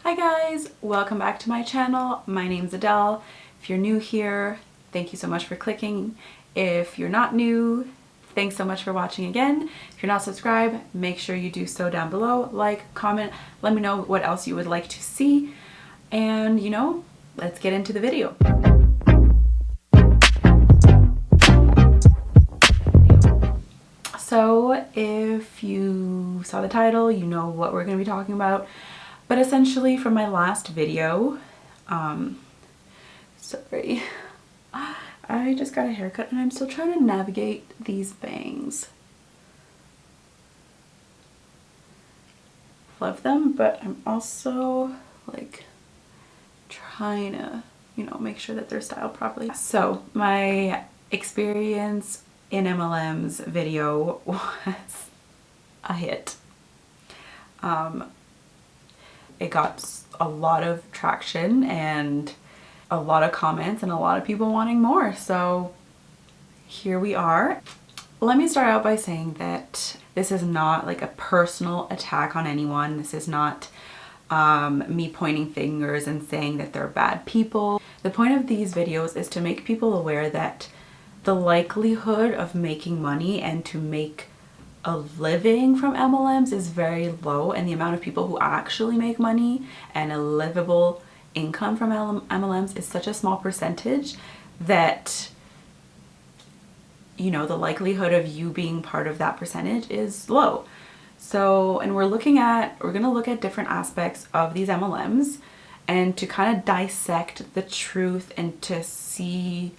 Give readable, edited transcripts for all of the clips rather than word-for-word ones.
Hi guys, welcome back to my channel. My name's Adele. If you're new here, thank you so much for clicking. If you're not new, thanks so much for watching again. If you're not subscribed, make sure you do so down below. Like, comment, let me know what else you would like to see. And let's get into the video. So if you saw the title, you know what we're going to be talking about. But essentially from my last video, sorry, I just got a haircut and I'm still trying to navigate these bangs. Love them, but I'm also like trying to, make sure that they're styled properly. So my experience in MLMs video was a hit. It got a lot of traction and a lot of comments and a lot of people wanting more. So here we are. Let me start out by saying that this is not like a personal attack on anyone. This is not me pointing fingers and saying that they're bad people. The point of these videos is to make people aware that the likelihood of making money and to make a living from MLMs is very low, and the amount of people who actually make money and a livable income from MLMs is such a small percentage that the likelihood of you being part of that percentage is low. So, and we're going to look at different aspects of these MLMs and to kind of dissect the truth and to see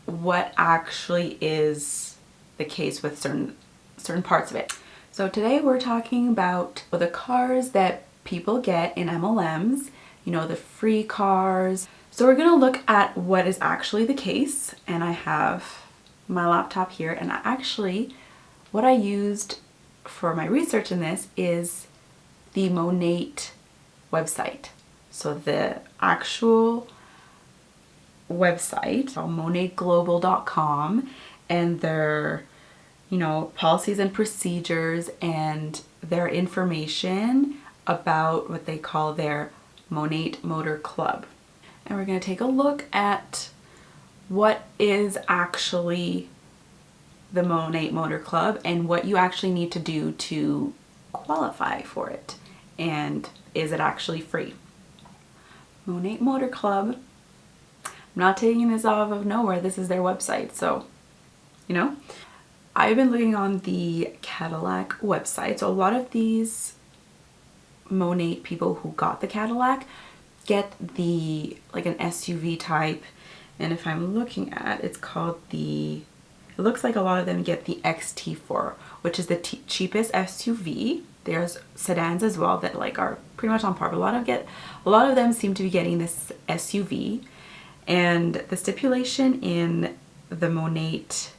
what actually is the case with certain parts of it. So today we're talking about the cars that people get in MLMs, the free cars. So we're going to look at what is actually the case, and I have my laptop here, and what I used for my research in this is the MONAT website. So the actual website, monatglobal.com, and their policies and procedures and their information about what they call their MONAT Motor Club. And we're going to take a look at what is actually the MONAT Motor Club and what you actually need to do to qualify for it, and is it actually free. MONAT Motor Club, I'm not taking this off of nowhere, this is their website, so I've been looking on the Cadillac website. So a lot of these MONAT people who got the Cadillac get like an SUV type, and if I'm looking at, it's called it looks like a lot of them get the XT4, which is the cheapest SUV. There's sedans as well that are pretty much on par, but a lot of them seem to be getting this SUV. And the stipulation in the MONAT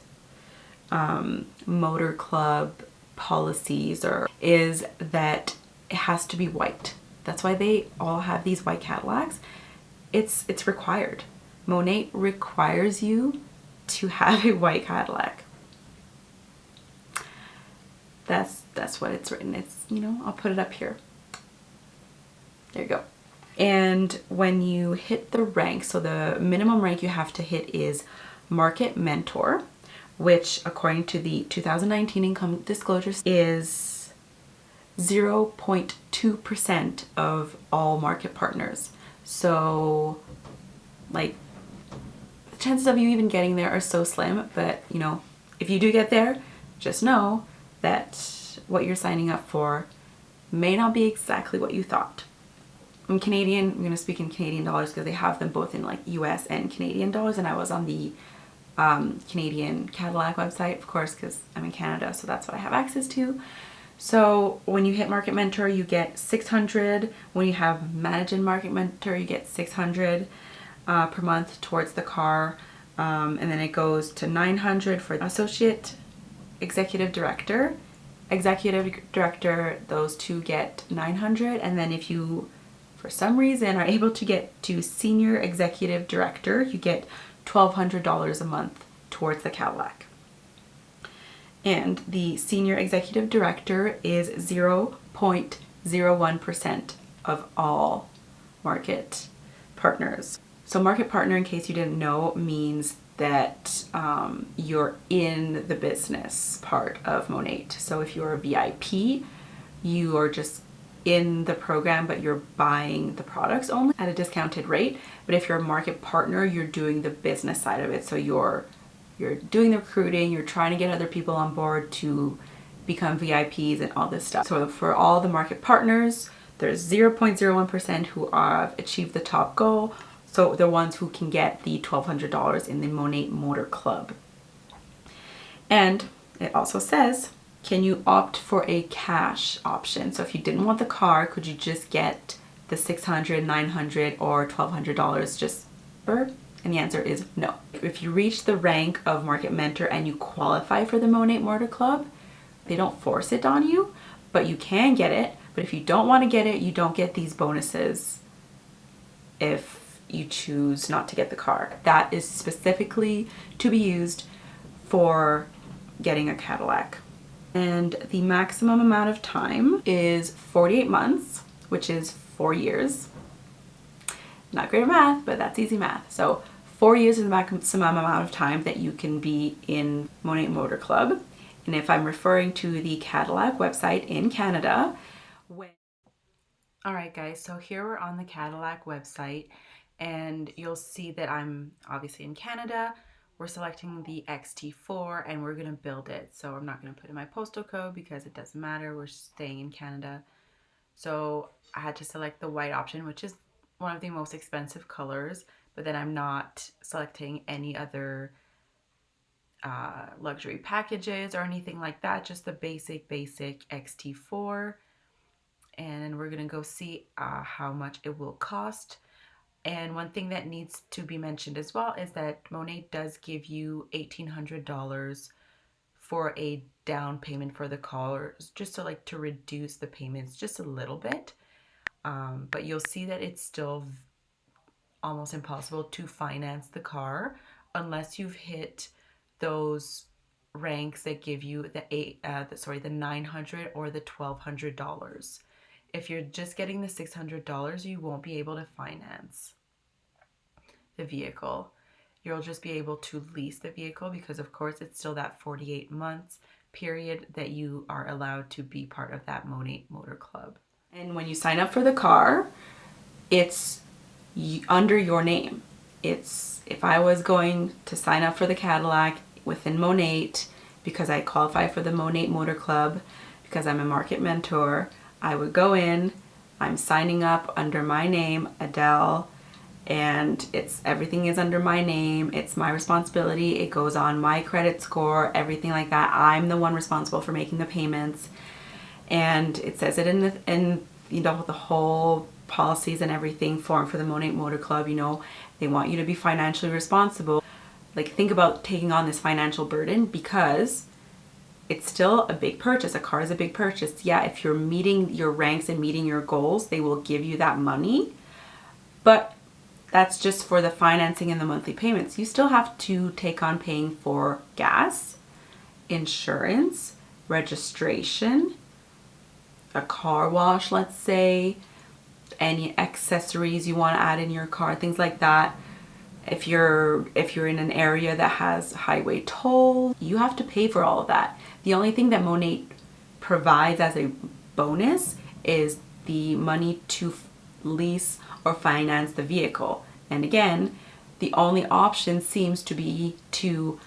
Motor Club policies is that it has to be white. That's why they all have these white Cadillacs. It's required. MONAT requires you to have a white Cadillac. That's what it's written. It's, I'll put it up here. There you go. And when you hit the rank, so the minimum rank you have to hit is Market Mentor, which according to the 2019 income disclosures is 0.2% of all market partners. So the chances of you even getting there are so slim, but if you do get there, just know that what you're signing up for may not be exactly what you thought. I'm Canadian, I'm going to speak in Canadian dollars because they have them both in US and Canadian dollars, and I was on the Canadian Cadillac website, of course, because I'm in Canada, so that's what I have access to. So when you hit Market Mentor, you get 600. When you have Manage in Market Mentor, you get 600 per month towards the car, and then it goes to 900 for Associate Executive Director. Executive Director, those two get 900, and then if you for some reason are able to get to Senior Executive Director, you get $1,200 a month towards the Cadillac. And the Senior Executive Director is 0.01% of all market partners. So market partner, in case you didn't know, means that you're in the business part of MONAT. So if you're a VIP, you are just in the program, but you're buying the products only at a discounted rate. But if you're a market partner, you're doing the business side of it. So you're doing the recruiting, you're trying to get other people on board to become VIPs and all this stuff. So for all the market partners, there's 0.01% who have achieved the top goal. So the ones who can get the $1,200 in the MONAT Motor Club. And it also says, can you opt for a cash option? So if you didn't want the car, could you just get the $600, $900, or $1,200 just for? And the answer is no. If you reach the rank of market mentor and you qualify for the MONAT Motor Club, they don't force it on you, but you can get it. But if you don't want to get it, you don't get these bonuses if you choose not to get the car. That is specifically to be used for getting a Cadillac. And the maximum amount of time is 48 months, which is 4 years. Not great at math, but that's easy math. So 4 years is the maximum amount of time that you can be in MONAT Motor Club. And if I'm referring to the Cadillac website in Canada, Alright guys, so here we're on the Cadillac website, and you'll see that I'm obviously in Canada. We're selecting the XT4 and we're going to build it. So I'm not going to put in my postal code because it doesn't matter. We're staying in Canada. So I had to select the white option, which is one of the most expensive colors, but then I'm not selecting any other luxury packages or anything like that, just the basic XT4. And we're going to go see how much it will cost. And one thing that needs to be mentioned as well is that MONAT does give you $1,800 for a down payment for the car, just to reduce the payments just a little bit. But you'll see that it's still almost impossible to finance the car unless you've hit those ranks that give you the $900 or the $1,200. If you're just getting the $600, you won't be able to finance the vehicle. You'll just be able to lease the vehicle because of course it's still that 48 months period that you are allowed to be part of that MONAT Motor Club. And when you sign up for the car, it's under your name. It's, if I was going to sign up for the Cadillac within MONAT because I qualify for the MONAT Motor Club, because I'm a market mentor, I would go in, I'm signing up under my name, Adele, and everything is under my name. It's my responsibility. It goes on my credit score, everything like that. I'm the one responsible for making the payments. And it says it in the whole policies and everything form for the MONAT Motor Club. They want you to be financially responsible. Like, think about taking on this financial burden because it's still a big purchase. A car is a big purchase. Yeah, if you're meeting your ranks and meeting your goals, they will give you that money. But that's just for the financing and the monthly payments. You still have to take on paying for gas, insurance, registration, a car wash, let's say, any accessories you want to add in your car, things like that. If you're in an area that has highway toll, you have to pay for all of that. The only thing that MONAT provides as a bonus is the money to lease or finance the vehicle. And again, the only option seems to be to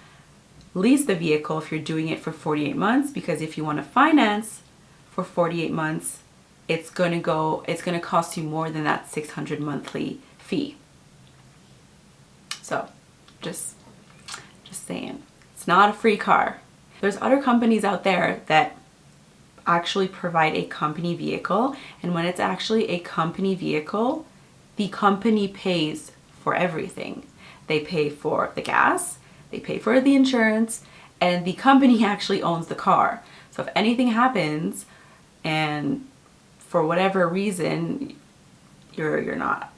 lease the vehicle if you're doing it for 48 months, because if you want to finance for 48 months, it's going to cost you more than that $600 monthly fee. So just saying, it's not a free car. There's other companies out there that actually provide a company vehicle, and when it's actually a company vehicle, the company pays for everything. They pay for the gas, they pay for the insurance, and the company actually owns the car. So if anything happens and for whatever reason you're not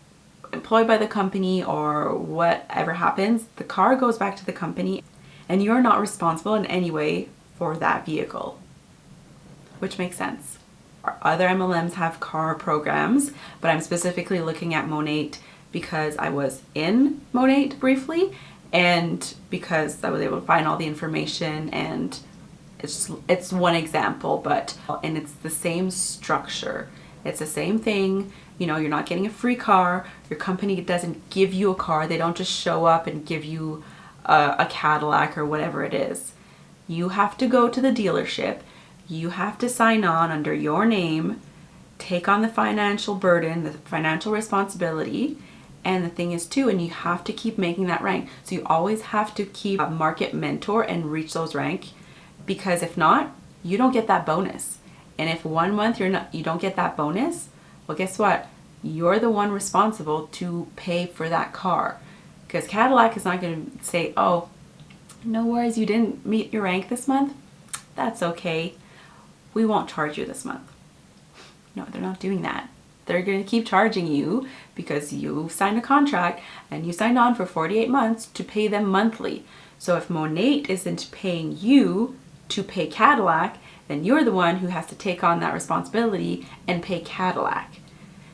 employed by the company or whatever happens, the car goes back to the company and you're not responsible in any way for that vehicle, which makes sense. Other MLMs have car programs, but I'm specifically looking at MONAT because I was in MONAT briefly and because I was able to find all the information, and it's one example, and it's the same structure. It's the same thing. You know, you're not getting a free car. Your company doesn't give you a car. They don't just show up and give you a Cadillac or whatever it is. You have to go to the dealership. You have to sign on under your name, take on the financial burden, the financial responsibility. And the thing is too, and you have to keep making that rank. So you always have to keep a market mentor and reach those rank, because if not, you don't get that bonus. And if 1 month you don't get that bonus, well, guess what? You're the one responsible to pay for that car. Because Cadillac is not going to say, oh, no worries, you didn't meet your rank this month. That's okay. We won't charge you this month. No, they're not doing that. They're going to keep charging you because you signed a contract and you signed on for 48 months to pay them monthly. So if MONAT isn't paying you to pay Cadillac, then you're the one who has to take on that responsibility and pay Cadillac.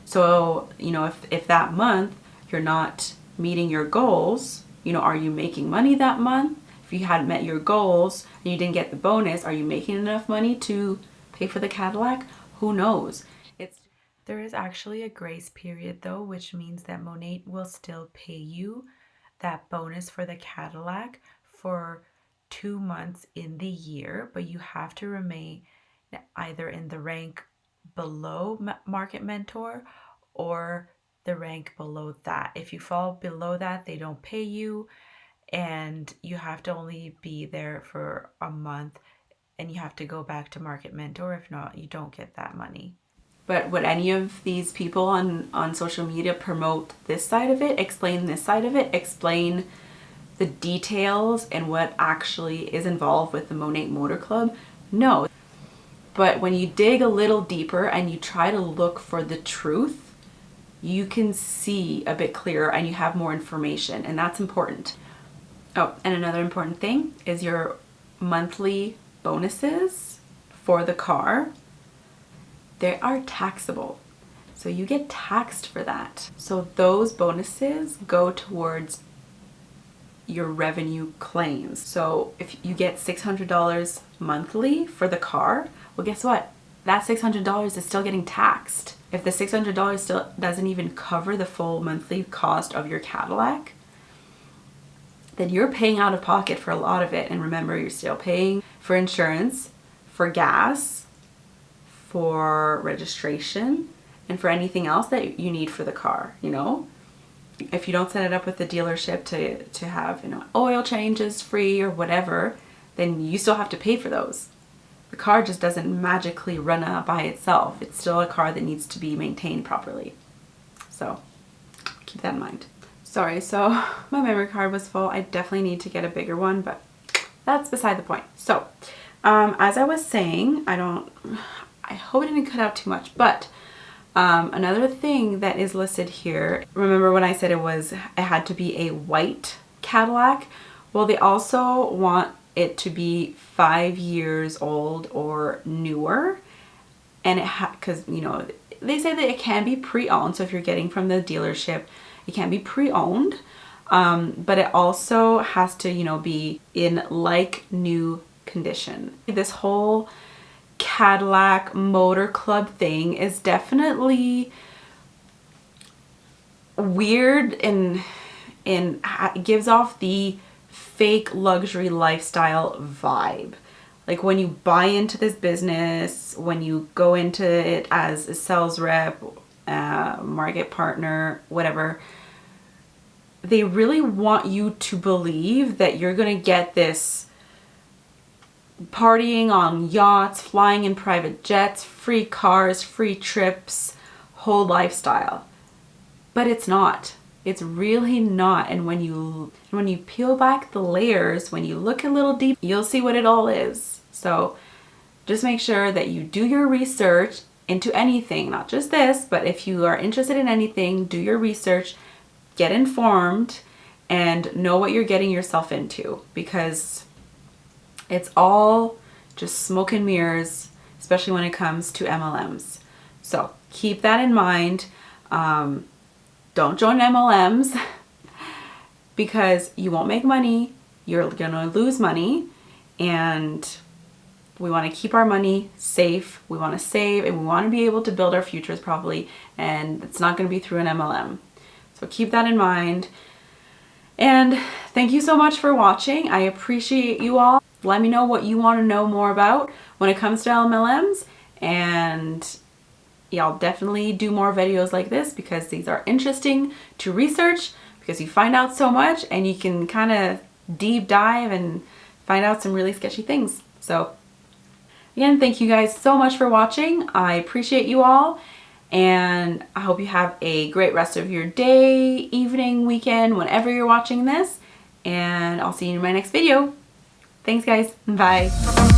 So, you know, if that month you're not meeting your goals, you know, are you making money that month? If you hadn't met your goals and you didn't get the bonus, are you making enough money to pay for the Cadillac? Who knows? There is actually a grace period though, which means that MONAT will still pay you that bonus for the Cadillac for 2 months in the year, but you have to remain either in the rank below market mentor or the rank below that. If you fall below that, they don't pay you, and you have to only be there for a month, and you have to go back to market mentor. If not, you don't get that money. But would any of these people on social media promote this side of it, explain this side of it, explain the details and what actually is involved with the MONAT Motor Club? No. But when you dig a little deeper and you try to look for the truth, you can see a bit clearer and you have more information, and that's important. Oh, and another important thing is your monthly bonuses for the car. They are taxable. So you get taxed for that. So those bonuses go towards your revenue claims. So if you get $600 monthly for the car, well, guess what? That $600 is still getting taxed. If the $600 still doesn't even cover the full monthly cost of your Cadillac, then you're paying out of pocket for a lot of it. And remember, you're still paying for insurance, for gas, for registration, and for anything else that you need for the car, you know? If you don't set it up with the dealership to have, you know, oil changes free or whatever, then you still have to pay for those. The car just doesn't magically run out by itself. It's still a car that needs to be maintained properly. So keep that in mind. Sorry, so my memory card was full. I definitely need to get a bigger one, but that's beside the point. So as I was saying, I hope it didn't cut out too much, but another thing that is listed here, remember when I said it had to be a white Cadillac? Well, they also want it to be 5 years old or newer, and because you know, they say that it can be pre-owned. So if you're getting from the dealership, it can be pre-owned, but it also has to, you know, be in like new condition. This whole Cadillac Motor Club thing is definitely weird, and it gives off the fake luxury lifestyle vibe. Like when you buy into this business, when you go into it as a sales rep, market partner, whatever, they really want you to believe that you're gonna get this partying on yachts, flying in private jets, free cars, free trips, whole lifestyle. But it's not. It's really not. And when you peel back the layers, when you look a little deep, you'll see what it all is. So just make sure that you do your research into anything, not just this, but if you are interested in anything, do your research, get informed, and know what you're getting yourself into, because it's all just smoke and mirrors. especially when it comes to MLMs. So keep that in mind. Don't join MLMs because you won't make money. You're gonna lose money, and we want to keep our money safe. We want to save, and we want to be able to build our futures properly, and it's not going to be through an MLM. So keep that in mind. And thank you so much for watching. I appreciate you all. Let me know what you want to know more about when it comes to MLMs, and yeah, I'll definitely do more videos like this because these are interesting to research, because you find out so much and you can kind of deep dive and find out some really sketchy things. So again, thank you guys so much for watching. I appreciate you all, and I hope you have a great rest of your day, evening, weekend, whenever you're watching this, and I'll see you in my next video. Thanks guys, bye.